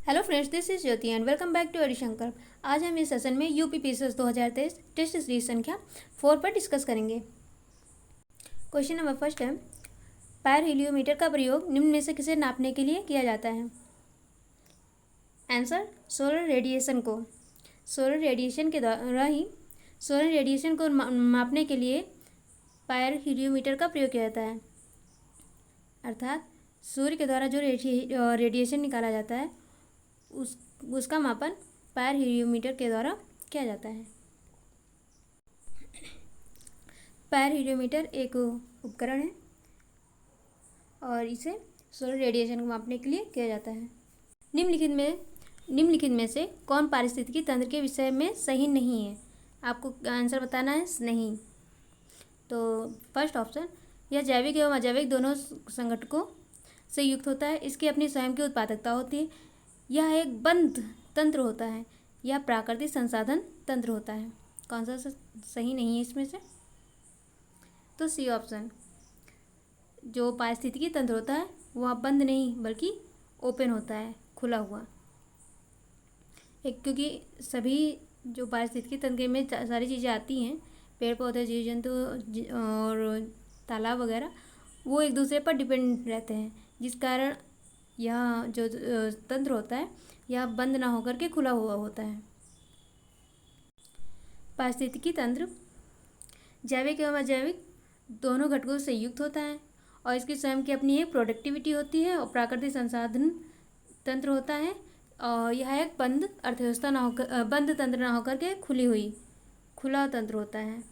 Hello friends, this is Jyoti and welcome back to एडिशंकर। आज हम इस सेशन में यूपी पीसीएस 2023 टेस्ट सीरीज संख्या 4 पर डिस्कस करेंगे। क्वेश्चन नंबर फर्स्ट है, पायर हीलियोमीटर का प्रयोग निम्न में से किसे नापने के लिए किया जाता है? आंसर, सोलर रेडिएशन को। सोलर रेडिएशन के द्वारा ही सोलर रेडिएशन को मापने के लिए पायर हीलियोमीटर का प्रयोग किया जाता है। अर्थात सूर्य के द्वारा जो रेडिएशन निकाला जाता है उसका मापन पायर हीलियोमीटर के द्वारा किया जाता है। पायर हीलियोमीटर एक उपकरण है और इसे सोलर रेडिएशन को मापने के लिए किया जाता है। निम्नलिखित में से कौन पारिस्थितिकी तंत्र के विषय में सही नहीं है? आपको आंसर बताना है नहीं। तो फर्स्ट ऑप्शन, यह जैविक एवं अजैविक दोनों संगठकों से युक्त होता है। इसकी अपनी स्वयं की उत्पादकता होती है। यह एक बंद तंत्र होता है। यह प्राकृतिक संसाधन तंत्र होता है। कौन सा सही नहीं है इसमें से? तो सी ऑप्शन, जो पारिस्थितिकी तंत्र होता है वह बंद नहीं बल्कि ओपन होता है, खुला हुआ। क्योंकि सभी जो पारिस्थितिकी तंत्र में सारी चीज़ें आती हैं, पेड़ पौधे, जीव जंतु और तालाब वगैरह, वो एक दूसरे पर डिपेंड रहते हैं, जिस कारण यह जो तंत्र होता है यह बंद ना होकर के खुला हुआ होता है। पारिस्थितिकी तंत्र जैविक एवं अजैविक दोनों घटकों से युक्त होता है और इसकी स्वयं की अपनी एक प्रोडक्टिविटी होती है और प्राकृतिक संसाधन तंत्र होता है। और यह एक बंद अर्थव्यवस्था ना होकर, बंद तंत्र ना होकर के खुला तंत्र होता है।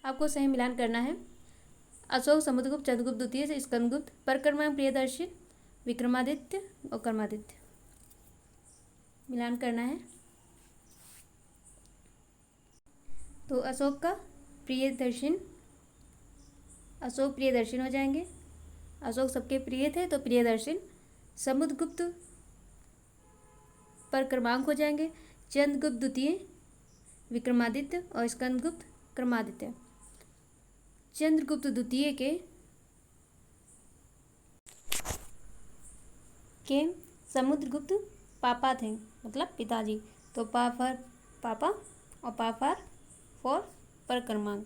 आपको सही मिलान करना है। अशोक, समुद्रगुप्त, चंद्रगुप्त द्वितीय, स्कंदगुप्त, परक्रमांक, प्रियदर्शी, विक्रमादित्य और कर्मादित्य। मिलान करना है। तो अशोक प्रियदर्शन हो जाएंगे। अशोक सबके प्रिय थे तो प्रियदर्शन। समुद्रगुप्त परक्रमांक हो जाएंगे। चंद्रगुप्त द्वितीय विक्रमादित्य और स्कंदगुप्त कर्मादित्य। चंद्रगुप्त द्वितीय के समुद्रगुप्त पापा थे, मतलब पिताजी। तो पा फॉर पापा और पा फॉर परक्रमांक।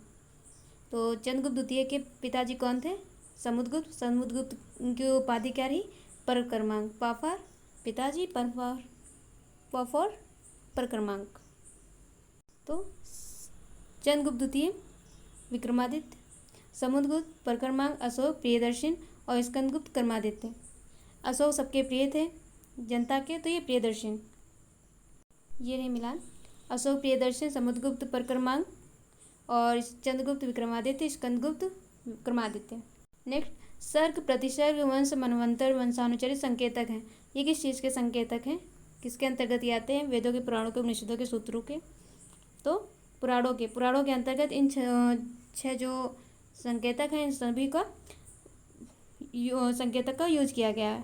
तो चंद्रगुप्त द्वितीय के पिताजी कौन थे? समुद्रगुप्त की उपाधि क्या रही? परक्रमांक। पा फॉर पिताजी, पा फॉर परक्रमांक। तो चंद्रगुप्त द्वितीय विक्रमादित्य, समुद्रगुप्त परक्रमांक, अशोक प्रियदर्शन और स्कंदगुप्त कर्मादित्य। अशोक सबके प्रिय थे जनता के, तो ये प्रियदर्शन। ये नहीं मिलान। अशोक प्रियदर्शन, समुद्रगुप्त परक्रमांक और चंद्रगुप्त विक्रमादित्य, स्कंदगुप्त कर्मादित्य। नेक्स्ट, सर्ग, प्रतिसर्ग, वंश, मनवंतर, वंशानुचरित संकेतक हैं। ये किस चीज़ के संकेतक हैं? किसके अंतर्गत ये आते हैं? वेदों के, पुराणों के, उपनिषदों के, सूत्रों के। तो पुराणों के अंतर्गत इन छह जो संकेतक हैं, इन सभी का संकेतक का यूज किया गया है।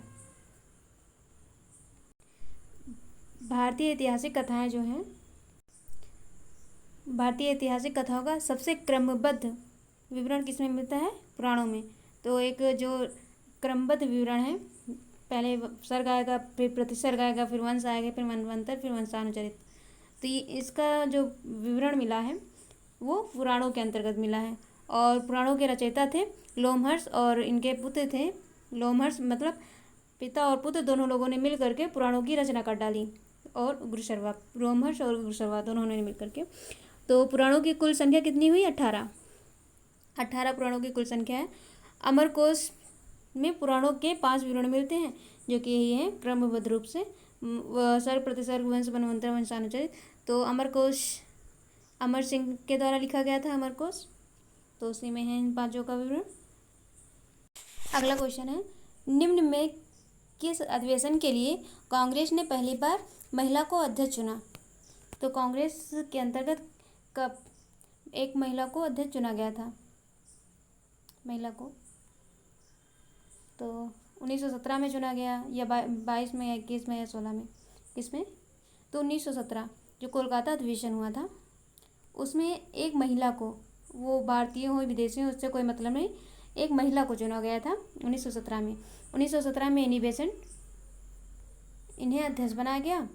भारतीय ऐतिहासिक कथाएं जो हैं, भारतीय ऐतिहासिक कथाओं का सबसे क्रमबद्ध विवरण किसमें मिलता है? पुराणों में। तो एक जो क्रमबद्ध विवरण है, पहले सर्ग आएगा, फिर प्रतिसर्ग आएगा, फिर वंश आएगा, फिर मनवंतर, फिर वंशानुचरित। तो ये इसका जो विवरण मिला है वो पुराणों के अंतर्गत मिला है। और पुराणों के रचयिता थे लोमहर्ष और इनके पुत्र थे। लोमहर्ष मतलब पिता और पुत्र दोनों लोगों ने मिल करके पुराणों की रचना कर डाली। और उग्रशर्वा, लोमहर्ष और उग्रशर्वा दोनों ने मिल करके। तो पुराणों की कुल संख्या कितनी हुई? 18 पुराणों की कुल संख्या है। अमरकोश में पुराणों के 5 विवरण मिलते हैं, जो कि यही हैं क्रमबद्ध रूप से, सर्ग, प्रतिसर्ग, वंश, मनवंतर, वंशानुचरित। तो अमरकोश अमर सिंह के द्वारा लिखा गया था अमरकोश, तो उसी में है इन 5 का विवरण। अगला क्वेश्चन है, निम्न में किस अधिवेशन के लिए कांग्रेस ने पहली बार महिला को अध्यक्ष चुना? तो कांग्रेस के अंतर्गत कब एक महिला को अध्यक्ष चुना गया था? महिला को तो 1917 में चुना गया, या 22 में, या 21 में, या 16 में? किसमें? तो 1917 जो कोलकाता अधिवेशन हुआ था उसमें एक महिला को, वो भारतीय हो विदेशी हो उससे कोई मतलब नहीं, एक महिला को चुना गया था 1917 में। 1917 में एनी बेसेंट इन्हें अध्यक्ष बनाया गया।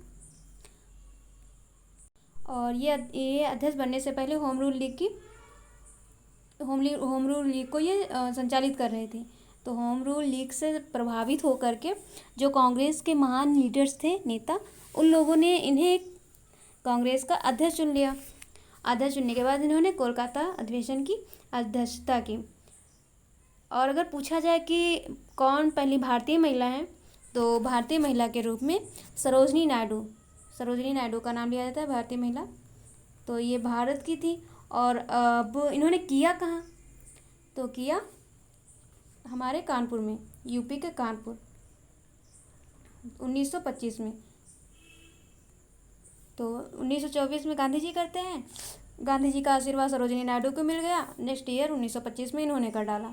और ये अध्यक्ष बनने से पहले होम रूल लीग को ये संचालित कर रहे थे। तो होम रूल लीग से प्रभावित होकर के जो कांग्रेस के महान लीडर्स थे, नेता, उन लोगों ने इन्हें कांग्रेस का अध्यक्ष चुन लिया। अध्यक्ष चुनने के बाद इन्होंने कोलकाता अधिवेशन की अध्यक्षता की। और अगर पूछा जाए कि कौन पहली भारतीय महिला है, तो भारतीय महिला के रूप में सरोजनी नायडू का नाम लिया जाता है, भारतीय महिला। तो ये भारत की थी। और अब इन्होंने किया कहाँ, तो किया हमारे कानपुर में, यूपी के कानपुर, 1925 में। तो 1924 में गांधी जी करते हैं। गांधी जी का आशीर्वाद सरोजिनी नायडू को मिल गया। नेक्स्ट ईयर 1925 में इन्होंने कर डाला।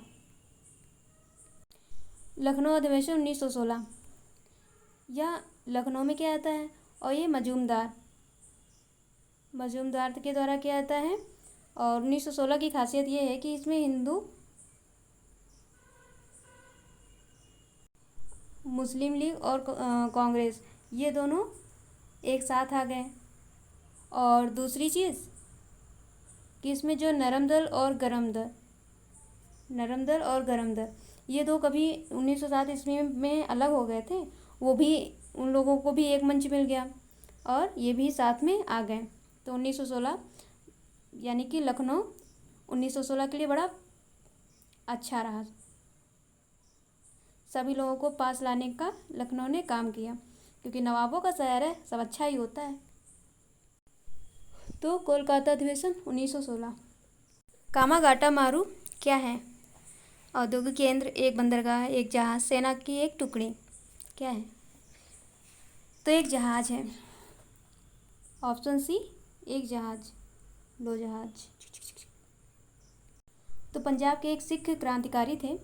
लखनऊ अधिवेशन 1916, यह लखनऊ में किया जाता है। और ये मजूमदार के द्वारा किया जाता है। और 1916 की खासियत ये है कि इसमें हिंदू मुस्लिम लीग और कांग्रेस, ये दोनों एक साथ आ गए। और दूसरी चीज़ कि इसमें जो नरम दल और गरम दल, ये दो कभी 1907 ईस्वी में अलग हो गए थे, वो भी, उन लोगों को भी एक मंच मिल गया और ये भी साथ में आ गए। तो 1916 यानी कि लखनऊ 1916 के लिए बड़ा अच्छा रहा। सभी लोगों को पास लाने का लखनऊ ने काम किया, क्योंकि नवाबों का शहर है, सब अच्छा ही होता है। तो कोलकाता अधिवेशन 1916। कामागाटा मारू क्या है? औद्योगिक केंद्र, एक बंदरगाह, एक जहाज, सेना की एक टुकड़ी, क्या है? तो एक जहाज है। ऑप्शन सी, एक जहाज, दो जहाज। तो पंजाब के एक सिख क्रांतिकारी थे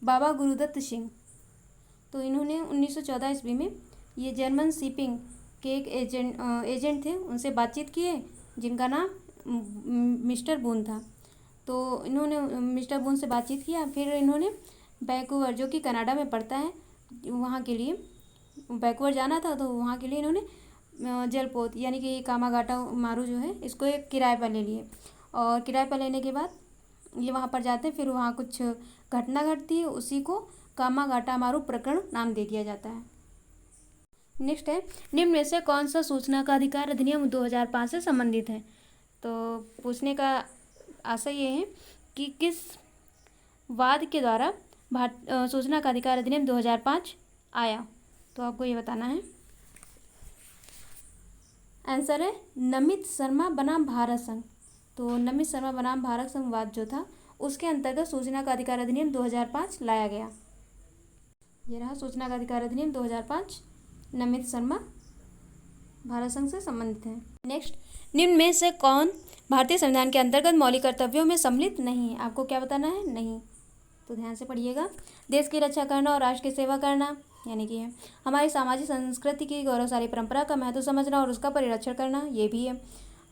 बाबा गुरुदत्त सिंह। तो इन्होंने 1914 ईस्वी में ये जर्मन शिपिंग के एक एजेंट थे, उनसे बातचीत किए, जिनका नाम मिस्टर बून था। तो इन्होंने मिस्टर बून से बातचीत किया। फिर इन्होंने वैंकूवर, जो कि कनाडा में पड़ता है, वहाँ के लिए वैंकूवर जाना था। तो वहाँ के लिए इन्होंने जलपोत यानी कि कामागाटा मारू जो है, इसको एक किराए पर ले लिए। और किराए पर लेने के बाद ये वहाँ पर जाते हैं। फिर वहाँ कुछ घटना घटती है, उसी को कामागाटा मारू प्रकरण नाम दे दिया जाता है। नेक्स्ट है, निम्न में से कौन सा सूचना का अधिकार अधिनियम 2005 से संबंधित है? तो पूछने का आशय ये है कि किस वाद के द्वारा सूचना का अधिकार अधिनियम 2005 आया, तो आपको ये बताना है। आंसर है नमित शर्मा बनाम भारत संघ। तो नमित शर्मा बनाम भारत संघ वाद जो था, उसके अंतर्गत सूचना का अधिकार अधिनियम 2005 लाया गया। ये रहा सूचना का अधिकार अधिनियम 2005, नमित शर्मा भारत संघ से संबंधित है। नेक्स्ट, निम्न में से कौन भारतीय संविधान के अंतर्गत मौलिक कर्तव्यों में सम्मिलित नहीं है? आपको क्या बताना है? नहीं। तो ध्यान से पढ़िएगा। देश की रक्षा करना और राष्ट्र की सेवा करना, यानी कि है हमारी सामाजिक संस्कृति की गौरवशाली परंपरा का महत्व समझना और उसका परिरक्षण करना, ये भी है।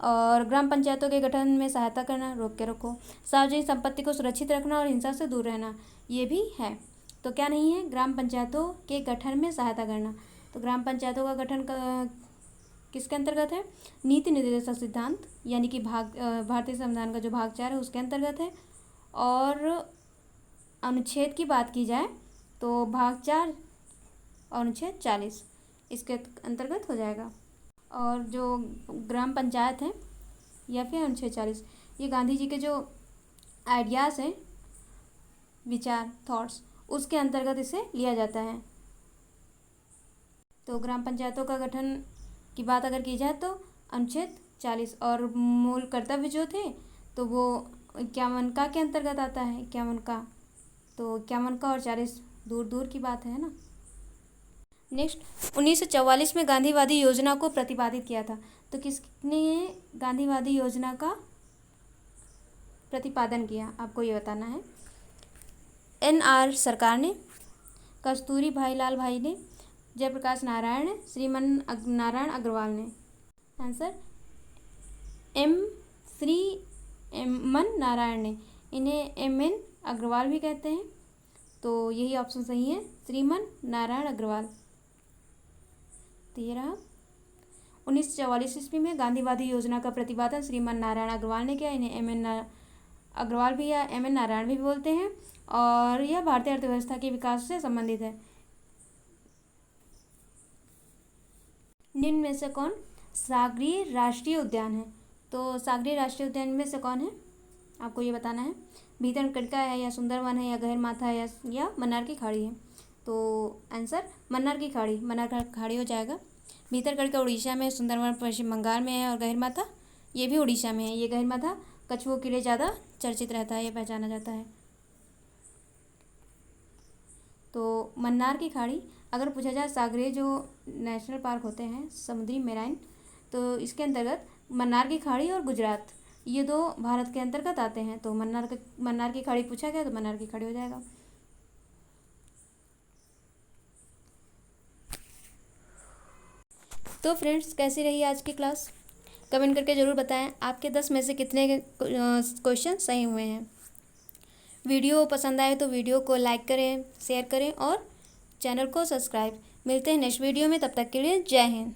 और ग्राम पंचायतों के गठन में सहायता करना, रोक के रखो। सार्वजनिक संपत्ति को सुरक्षित रखना और हिंसा से दूर रहना, ये भी है। तो क्या नहीं है? ग्राम पंचायतों के गठन में सहायता करना। तो ग्राम पंचायतों का गठन किसके अंतर्गत है? नीति निर्देशक सिद्धांत, यानी कि भारतीय संविधान का जो भाग 4 है, उसके अंतर्गत है। और अनुच्छेद की बात की जाए तो भाग 4 और अनुच्छेद 40 इसके अंतर्गत हो जाएगा। और जो ग्राम पंचायत है या फिर अनुच्छेद 40, ये गांधी जी के जो आइडियाज़ हैं, विचार, थॉट्स, उसके अंतर्गत इसे लिया जाता है। तो ग्राम पंचायतों का गठन की बात अगर की जाए तो अनुच्छेद 40, और मूल कर्तव्य जो थे तो वो 51 का के अंतर्गत आता है, 51 का। तो 51 का और 40 दूर दूर की बात है ना। नेक्स्ट, 1944 में गांधीवादी योजना को प्रतिपादित किया था। तो किसने गांधीवादी योजना का प्रतिपादन किया, आपको ये बताना है। NR सरकार ने, कस्तूरी भाई लाल भाई ने, जयप्रकाश नारायण ने, श्रीमन नारायण अग्रवाल ने। आंसर श्रीमन नारायण ने। इन्हें MN अग्रवाल भी कहते हैं। तो यही ऑप्शन सही है, श्रीमन नारायण अग्रवाल। तो ये रहा। 1944 ईस्वी में गांधीवादी योजना का प्रतिपादन श्रीमान नारायण अग्रवाल ने किया। इन्हें M.N. अग्रवाल भी या M.N. नारायण भी बोलते हैं, और यह भारतीय अर्थव्यवस्था के विकास से संबंधित है। निम्न में से कौन सागरीय राष्ट्रीय उद्यान है? तो सागरीय राष्ट्रीय उद्यान में से कौन है, आपको ये बताना है। भीतरकनिका है, या सुंदरवन है, या गहिरमाथा है, या मन्नार की खाड़ी है। तो आंसर मन्नार की खाड़ी, मन्नार की खाड़ी हो जाएगा। भीतरकनिका उड़ीसा में, सुंदरवन पश्चिम बंगाल में है, और गहिरमाथा ये भी उड़ीसा में है। ये गहिरमाथा कछुओं के लिए ज़्यादा चर्चित रहता है, ये पहचाना जाता है। तो मन्नार की खाड़ी, अगर पूछा जाए सागरीय जो नेशनल पार्क होते हैं समुद्री मेराइन, तो इसके अंतर्गत मन्नार की खाड़ी और गुजरात, ये दो भारत के अंतर्गत आते हैं। तो मन्नार की खाड़ी पूछा गया तो मन्नार की खाड़ी हो जाएगा। तो फ्रेंड्स, कैसी रही आज की क्लास? कमेंट करके ज़रूर बताएं आपके 10 में से कितने क्वेश्चन सही हुए हैं। वीडियो पसंद आए तो वीडियो को लाइक करें, शेयर करें और चैनल को सब्सक्राइब। मिलते हैं नेक्स्ट वीडियो में, तब तक के लिए जय हिंद।